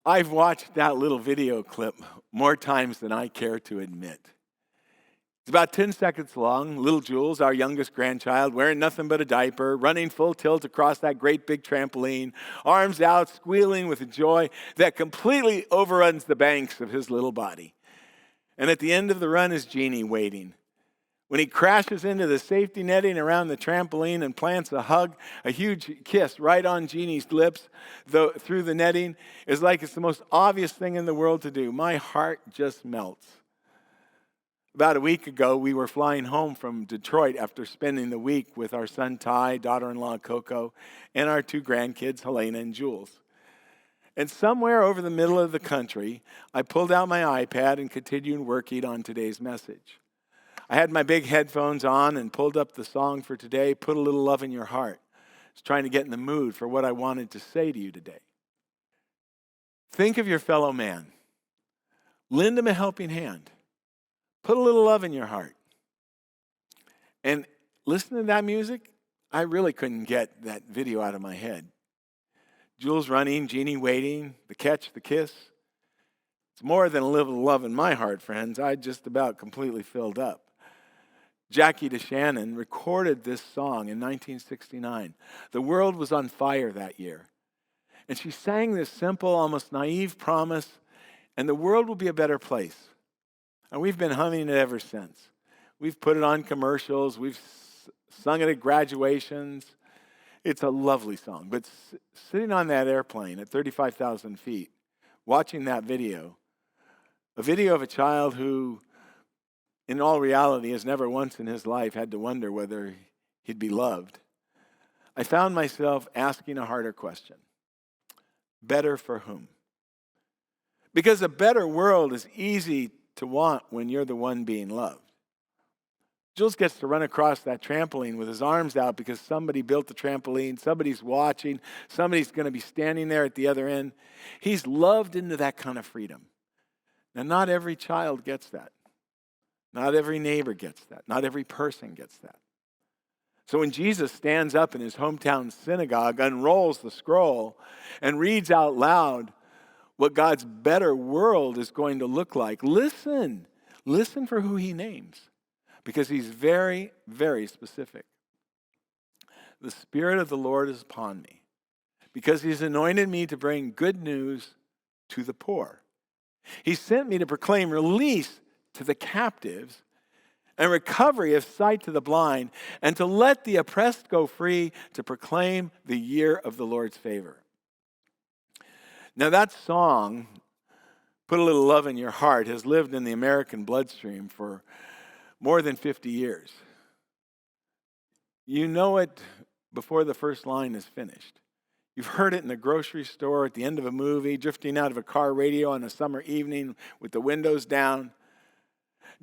I've watched that little video clip more times than I care to admit. It's about 10 seconds long. Little Jules, our youngest grandchild, wearing nothing but a diaper, running full tilt across that great big trampoline, arms out, squealing with a joy that completely overruns the banks of his little body. And at the end of the run is Jeannie waiting. When he crashes into the safety netting around the trampoline and plants a hug, a huge kiss right on Jeannie's lips through the netting, is like it's the most obvious thing in the world to do. My heart just melts. About a week ago, we were flying home from Detroit after spending the week with our son Ty, daughter-in-law Coco, and our two grandkids, Helena and Jules. And somewhere over the middle of the country, I pulled out my iPad and continued working on today's message. I had my big headphones on and pulled up the song for today, Put a Little Love in Your Heart. I was trying to get in the mood for what I wanted to say to you today. Think of your fellow man. Lend him a helping hand. Put a little love in your heart. And listen to that music. I really couldn't get that video out of my head. Jules running, Jeannie waiting, the catch, the kiss. It's more than a little love in my heart, friends. I just about completely filled up. Jackie DeShannon recorded this song in 1969. The world was on fire that year. And she sang this simple, almost naive promise, and the world will be a better place. And we've been humming it ever since. We've put it on commercials. We've sung it at graduations. It's a lovely song. But sitting on that airplane at 35,000 feet, watching that video, a video of a child who, in all reality, has never once in his life had to wonder whether he'd be loved, I found myself asking a harder question. Better for whom? Because a better world is easy to want when you're the one being loved. Jules gets to run across that trampoline with his arms out because somebody built the trampoline, somebody's watching, somebody's going to be standing there at the other end. He's loved into that kind of freedom. Now, not every child gets that. Not every neighbor gets that. Not every person gets that. So when Jesus stands up in his hometown synagogue, unrolls the scroll, and reads out loud what God's better world is going to look like, listen for who he names, because he's very, very specific. The Spirit of the Lord is upon me, because he's anointed me to bring good news to the poor. He sent me to proclaim release to the captives and recovery of sight to the blind, and to let the oppressed go free, to proclaim the year of the Lord's favor. Now that song, Put a Little Love in Your Heart, has lived in the American bloodstream for more than 50 years. You know it before the first line is finished. You've heard it in the grocery store, at the end of a movie, drifting out of a car radio on a summer evening with the windows down.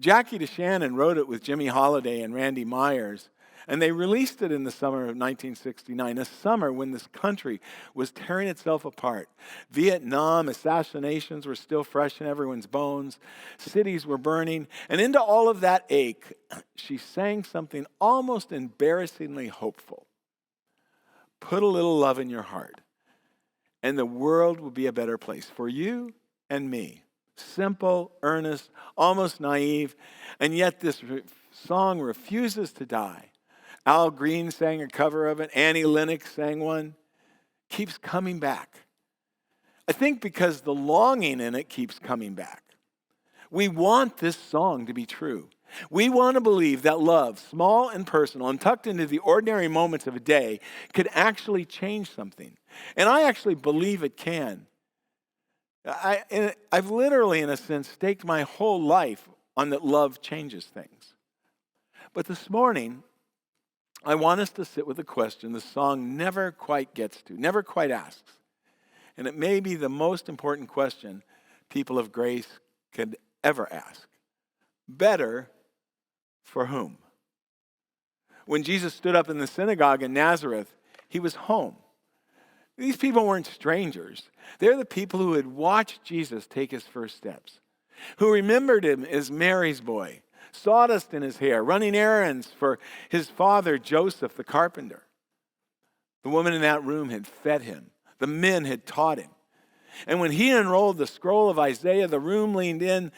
Jackie DeShannon wrote it with Jimmy Holiday and Randy Myers, and they released it in the summer of 1969, a summer when this country was tearing itself apart. Vietnam, assassinations were still fresh in everyone's bones. Cities were burning. And into all of that ache, she sang something almost embarrassingly hopeful. Put a little love in your heart, and the world will be a better place for you and me. Simple, earnest, almost naive, and yet this song refuses to die. Al Green sang a cover of it. Annie Lennox sang one. Keeps coming back. I think because the longing in it keeps coming back. We want this song to be true. We want to believe that love, small and personal and tucked into the ordinary moments of a day, could actually change something. And I actually believe it can. I've literally, in a sense, staked my whole life on that love changes things. But this morning, I want us to sit with a question the song never quite gets to, never quite asks. And it may be the most important question people of grace could ever ask. Better for whom? When Jesus stood up in the synagogue in Nazareth, he was home. These people weren't strangers. They're the people who had watched Jesus take his first steps, who remembered him as Mary's boy, sawdust in his hair, running errands for his father, Joseph, the carpenter. The woman in that room had fed him. The men had taught him. And when he unrolled the scroll of Isaiah, the room leaned in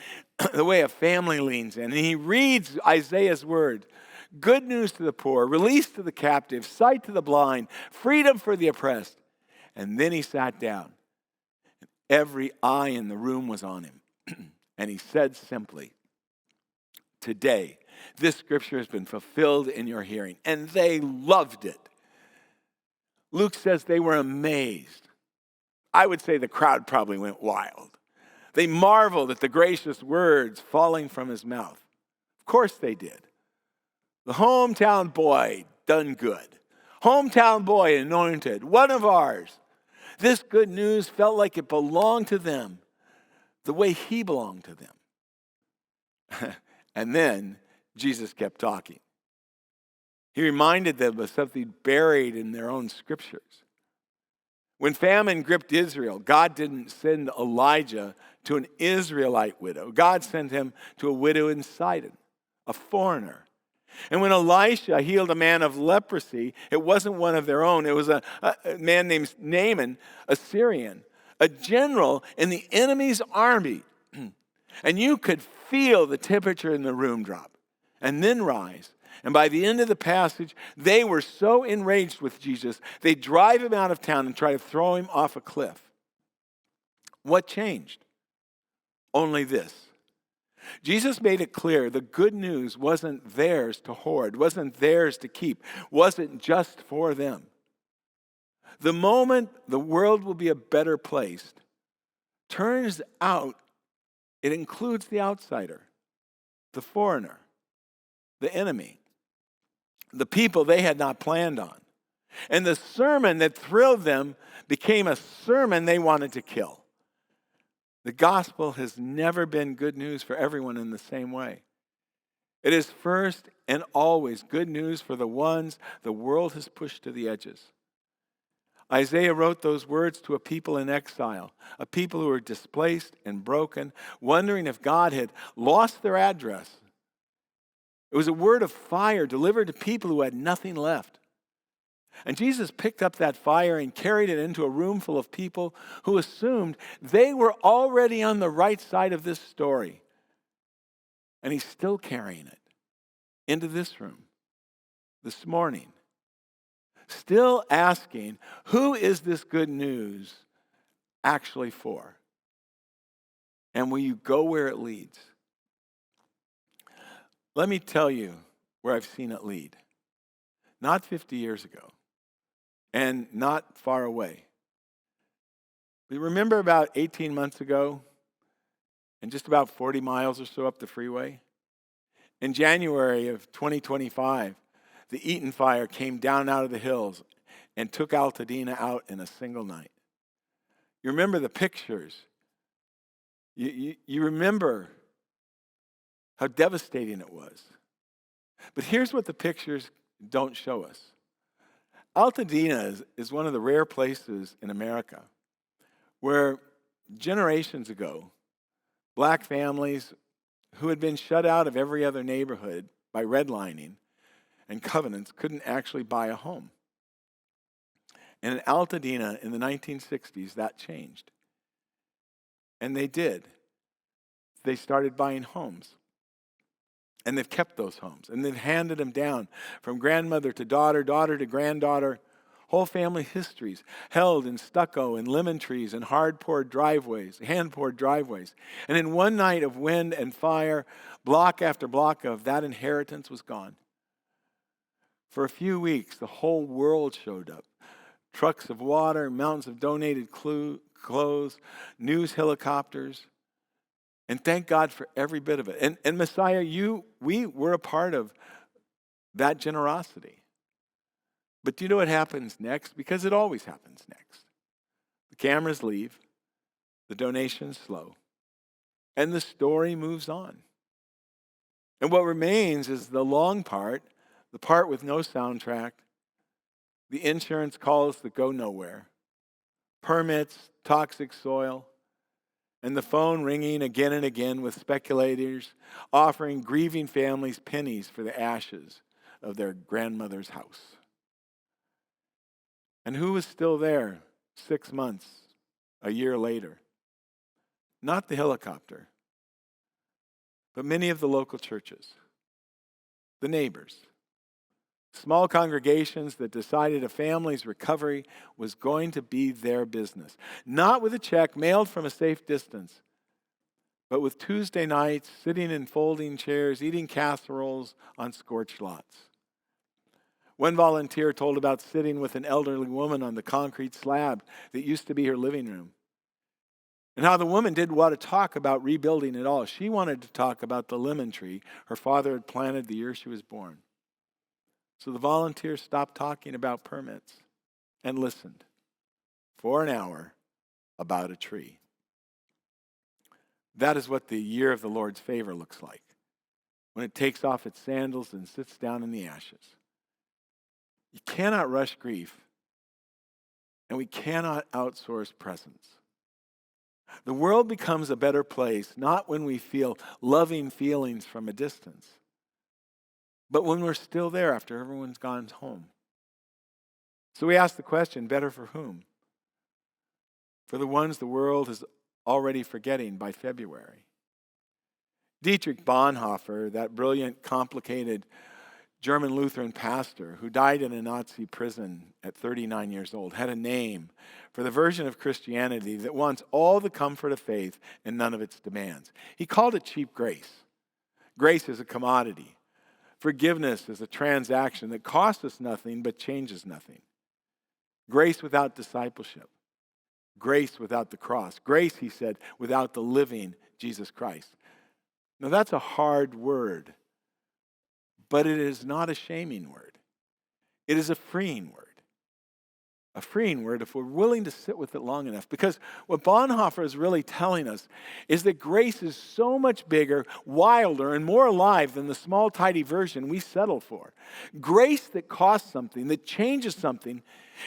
the way a family leans in. And he reads Isaiah's word. Good news to the poor, release to the captive, sight to the blind, freedom for the oppressed. And then he sat down. Every eye in the room was on him. And he said simply, today, this scripture has been fulfilled in your hearing. And they loved it. Luke says they were amazed. I would say the crowd probably went wild. They marveled at the gracious words falling from his mouth. Of course they did. The hometown boy done good. Hometown boy anointed, one of ours. This good news felt like it belonged to them the way he belonged to them. And then Jesus kept talking. He reminded them of something buried in their own scriptures. When famine gripped Israel, God didn't send Elijah to an Israelite widow. God sent him to a widow in Sidon, a foreigner. And when Elisha healed a man of leprosy, it wasn't one of their own. It was a man named Naaman, a Syrian, a general in the enemy's army. And you could feel the temperature in the room drop and then rise. And by the end of the passage, they were so enraged with Jesus, they drive him out of town and try to throw him off a cliff. What changed? Only this. Jesus made it clear the good news wasn't theirs to hoard, wasn't theirs to keep, wasn't just for them. The moment the world will be a better place, turns out it includes the outsider, the foreigner, the enemy, the people they had not planned on. And the sermon that thrilled them became a sermon they wanted to kill. The gospel has never been good news for everyone in the same way. It is first and always good news for the ones the world has pushed to the edges. Isaiah wrote those words to a people in exile, a people who were displaced and broken, wondering if God had lost their address. It was a word of fire delivered to people who had nothing left. And Jesus picked up that fire and carried it into a room full of people who assumed they were already on the right side of this story. And he's still carrying it into this room this morning. Still asking, who is this good news actually for? And will you go where it leads? Let me tell you where I've seen it lead. Not 50 years ago. And not far away. We remember about 18 months ago, and just about 40 miles or so up the freeway, in January of 2025, the Eaton fire came down out of the hills and took Altadena out in a single night. You remember the pictures. You remember how devastating it was. But here's what the pictures don't show us. Altadena is one of the rare places in America where generations ago, black families who had been shut out of every other neighborhood by redlining and covenants couldn't actually buy a home. And in Altadena in the 1960s, that changed. And they did. They started buying homes. And they've kept those homes. And they've handed them down from grandmother to daughter, daughter to granddaughter. Whole family histories held in stucco and lemon trees and hard-poured driveways, hand-poured driveways. And in one night of wind and fire, block after block of that inheritance was gone. For a few weeks, the whole world showed up. Trucks of water, mountains of donated clothes, news helicopters. And thank God for every bit of it. And Messiah, we were a part of that generosity. But do you know what happens next? Because it always happens next. The cameras leave, the donations slow, and the story moves on. And what remains is the long part, the part with no soundtrack, the insurance calls that go nowhere, permits, toxic soil, and the phone ringing again and again with speculators offering grieving families pennies for the ashes of their grandmother's house. And who was still there 6 months, a year later? Not the helicopter, but many of the local churches, the neighbors, small congregations that decided a family's recovery was going to be their business. Not with a check mailed from a safe distance, but with Tuesday nights sitting in folding chairs, eating casseroles on scorched lots. One volunteer told about sitting with an elderly woman on the concrete slab that used to be her living room, and how the woman didn't want to talk about rebuilding at all. She wanted to talk about the lemon tree her father had planted the year she was born. So the volunteers stopped talking about permits and listened for an hour about a tree. That is what the year of the Lord's favor looks like, when it takes off its sandals and sits down in the ashes. You cannot rush grief, and we cannot outsource presence. The world becomes a better place not when we feel loving feelings from a distance, but when we're still there after everyone's gone home. So we ask the question, better for whom? For the ones the world is already forgetting by February. Dietrich Bonhoeffer, that brilliant, complicated German Lutheran pastor who died in a Nazi prison at 39 years old, had a name for the version of Christianity that wants all the comfort of faith and none of its demands. He called it cheap grace. Grace is a commodity. Forgiveness is a transaction that costs us nothing but changes nothing. Grace without discipleship. Grace without the cross. Grace, he said, without the living Jesus Christ. Now that's a hard word, but it is not a shaming word. It is a freeing word. A freeing word if we're willing to sit with it long enough. Because what Bonhoeffer is really telling us is that grace is so much bigger, wilder, and more alive than the small, tidy version we settle for. Grace that costs something, that changes something,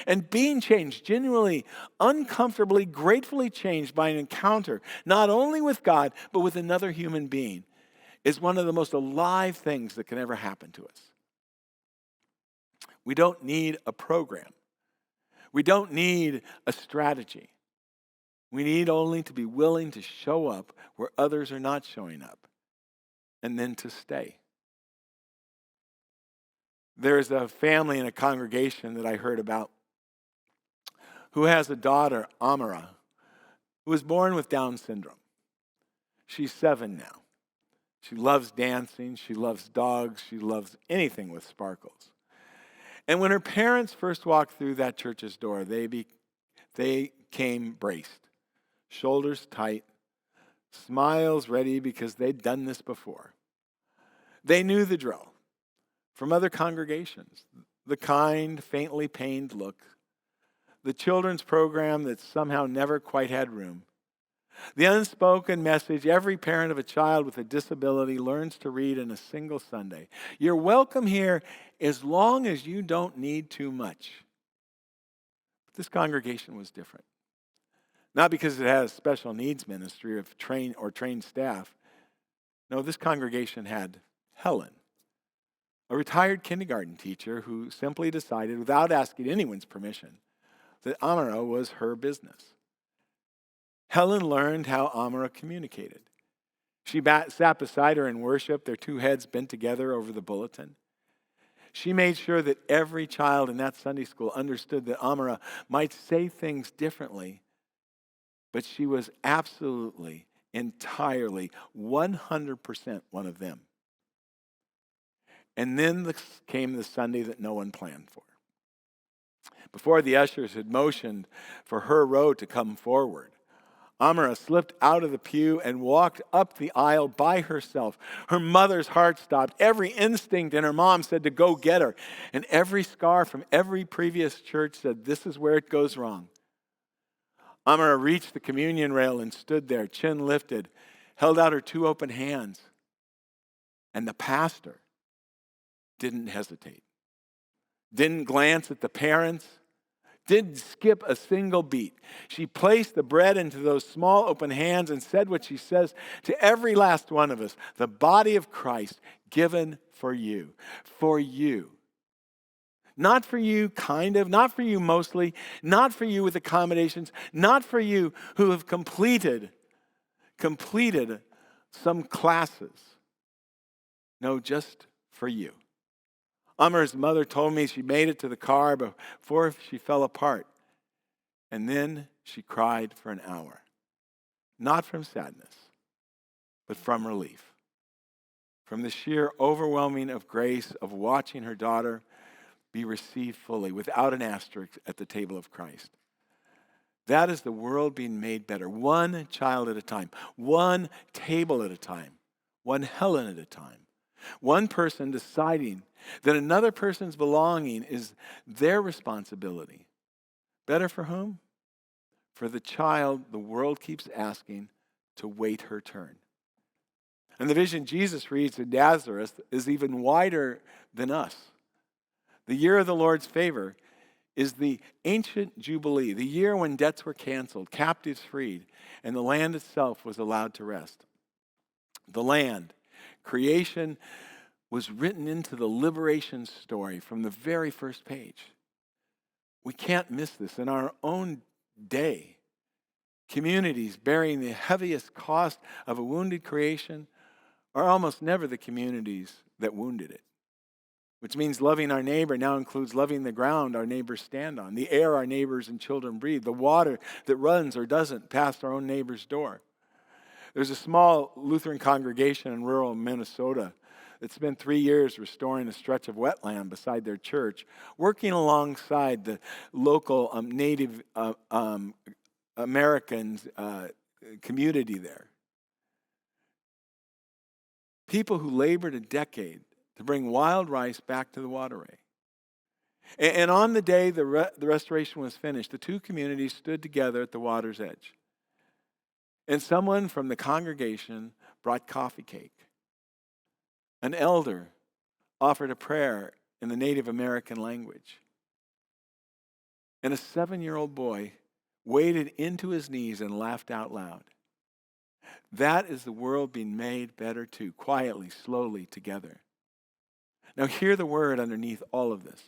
and being changed, genuinely, uncomfortably, gratefully changed by an encounter, not only with God, but with another human being, is one of the most alive things that can ever happen to us. We don't need a program. We don't need a strategy. We need only to be willing to show up where others are not showing up, and then to stay. There's a family in a congregation that I heard about who has a daughter, Amara, who was born with Down syndrome. She's 7 now. She loves dancing. She loves dogs. She loves anything with sparkles. And when her parents first walked through that church's door, they came braced, shoulders tight, smiles ready because they'd done this before. They knew the drill from other congregations, the kind, faintly pained look, the children's program that somehow never quite had room, the unspoken message every parent of a child with a disability learns to read in a single Sunday. You're welcome here as long as you don't need too much. But this congregation was different. Not because it had a special needs ministry of trained staff. No, this congregation had Helen, a retired kindergarten teacher who simply decided, without asking anyone's permission, that Amara was her business. Helen learned how Amara communicated. She sat beside her in worship, their two heads bent together over the bulletin. She made sure that every child in that Sunday school understood that Amara might say things differently, but she was absolutely, entirely, 100% one of them. And then came the Sunday that no one planned for. Before the ushers had motioned for her row to come forward, Amara slipped out of the pew and walked up the aisle by herself. Her mother's heart stopped. Every instinct in her mom said to go get her. And every scar from every previous church said, this is where it goes wrong. Amara reached the communion rail and stood there, chin lifted, held out her two open hands. And the pastor didn't hesitate. Didn't glance at the parents. Didn't skip a single beat. She placed the bread into those small open hands and said what she says to every last one of us. The body of Christ given for you. For you. Not for you, kind of. Not for you, mostly. Not for you with accommodations. Not for you who have completed some classes. No, just for you. Amar's mother told me she made it to the car before she fell apart. And then she cried for an hour. Not from sadness, but from relief. From the sheer overwhelming of grace of watching her daughter be received fully, without an asterisk, at the table of Christ. That is the world being made better, one child at a time, one table at a time, one Helen at a time, one person deciding that another person's belonging is their responsibility. Better for whom? For the child the world keeps asking to wait her turn. And the vision Jesus reads in Nazareth is even wider than us. The year of the Lord's favor is the ancient Jubilee, the year when debts were canceled, captives freed, and the land itself was allowed to rest. The land, creation, was written into the liberation story from the very first page. We can't miss this. In our own day, communities bearing the heaviest cost of a wounded creation are almost never the communities that wounded it. Which means loving our neighbor now includes loving the ground our neighbors stand on, the air our neighbors and children breathe, the water that runs or doesn't past our own neighbor's door. There's a small Lutheran congregation in rural Minnesota that spent 3 years restoring a stretch of wetland beside their church, working alongside the local Native Americans community there. People who labored a decade to bring wild rice back to the waterway. And on the day the restoration was finished, the two communities stood together at the water's edge. And someone from the congregation brought coffee cake. An elder offered a prayer in the Native American language. And a 7-year-old boy waded into his knees and laughed out loud. That is the world being made better too, quietly, slowly, together. Now hear the word underneath all of this,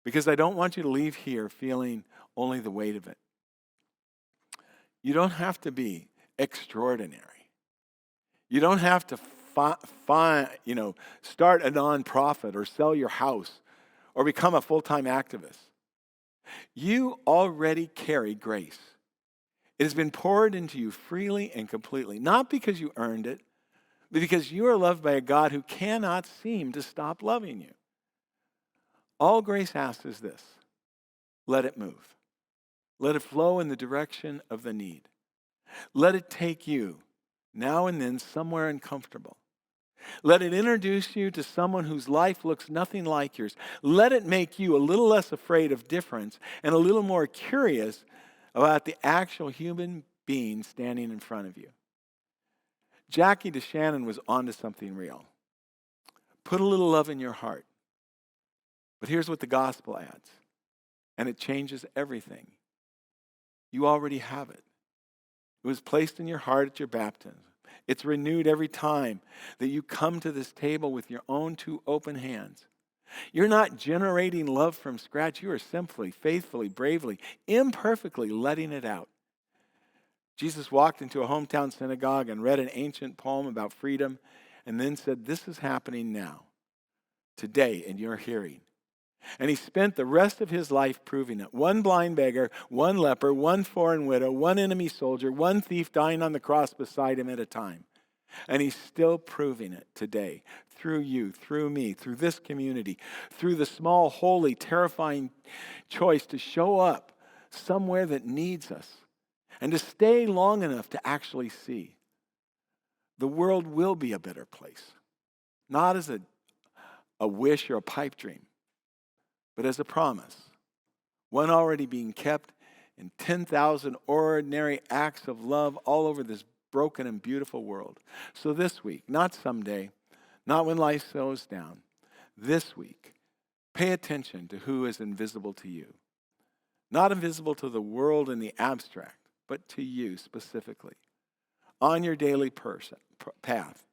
because I don't want you to leave here feeling only the weight of it. You don't have to be extraordinary. You don't have to start a nonprofit or sell your house or become a full-time activist. You already carry grace. It has been poured into you freely and completely, not because you earned it, but because you are loved by a God who cannot seem to stop loving you. All grace asks is this: let it move. Let it flow in the direction of the need. Let it take you now and then somewhere uncomfortable. Let it introduce you to someone whose life looks nothing like yours. Let it make you a little less afraid of difference and a little more curious about the actual human being standing in front of you. Jackie DeShannon was onto something real. Put a little love in your heart. But here's what the gospel adds, and it changes everything. You already have it. It was placed in your heart at your baptism. It's renewed every time that you come to this table with your own two open hands. You're not generating love from scratch. You are simply, faithfully, bravely, imperfectly letting it out. Jesus walked into a hometown synagogue and read an ancient poem about freedom and then said, "This is happening now, today, in your hearing." And he spent the rest of his life proving it. One blind beggar, one leper, one foreign widow, one enemy soldier, one thief dying on the cross beside him at a time. And he's still proving it today through you, through me, through this community, through the small, holy, terrifying choice to show up somewhere that needs us and to stay long enough to actually see. The world will be a better place, not as a wish or a pipe dream, but as a promise, one already being kept in 10,000 ordinary acts of love all over this broken and beautiful world. So this week, not someday, not when life slows down, this week, pay attention to who is invisible to you. Not invisible to the world in the abstract, but to you specifically. On your daily path,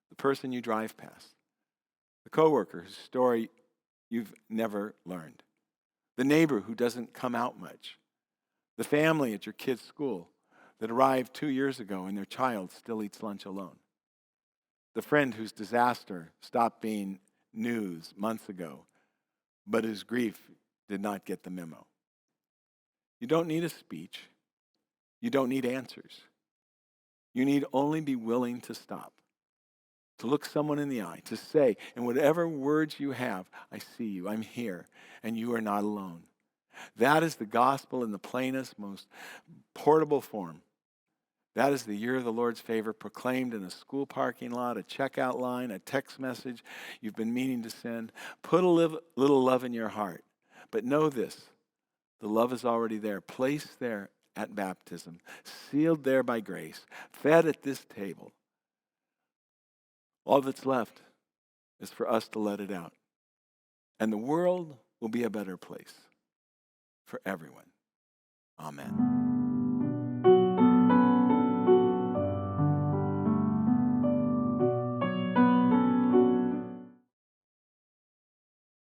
the person you drive past, the coworker whose story you've never learned. The neighbor who doesn't come out much. The family at your kid's school that arrived 2 years ago and their child still eats lunch alone. The friend whose disaster stopped being news months ago, but whose grief did not get the memo. You don't need a speech. You don't need answers. You need only be willing to stop, to look someone in the eye, to say, in whatever words you have, I see you, I'm here, and you are not alone. That is the gospel in the plainest, most portable form. That is the year of the Lord's favor proclaimed in a school parking lot, a checkout line, a text message you've been meaning to send. Put a little love in your heart. But know this, the love is already there, placed there at baptism, sealed there by grace, fed at this table. All that's left is for us to let it out. And the world will be a better place for everyone. Amen.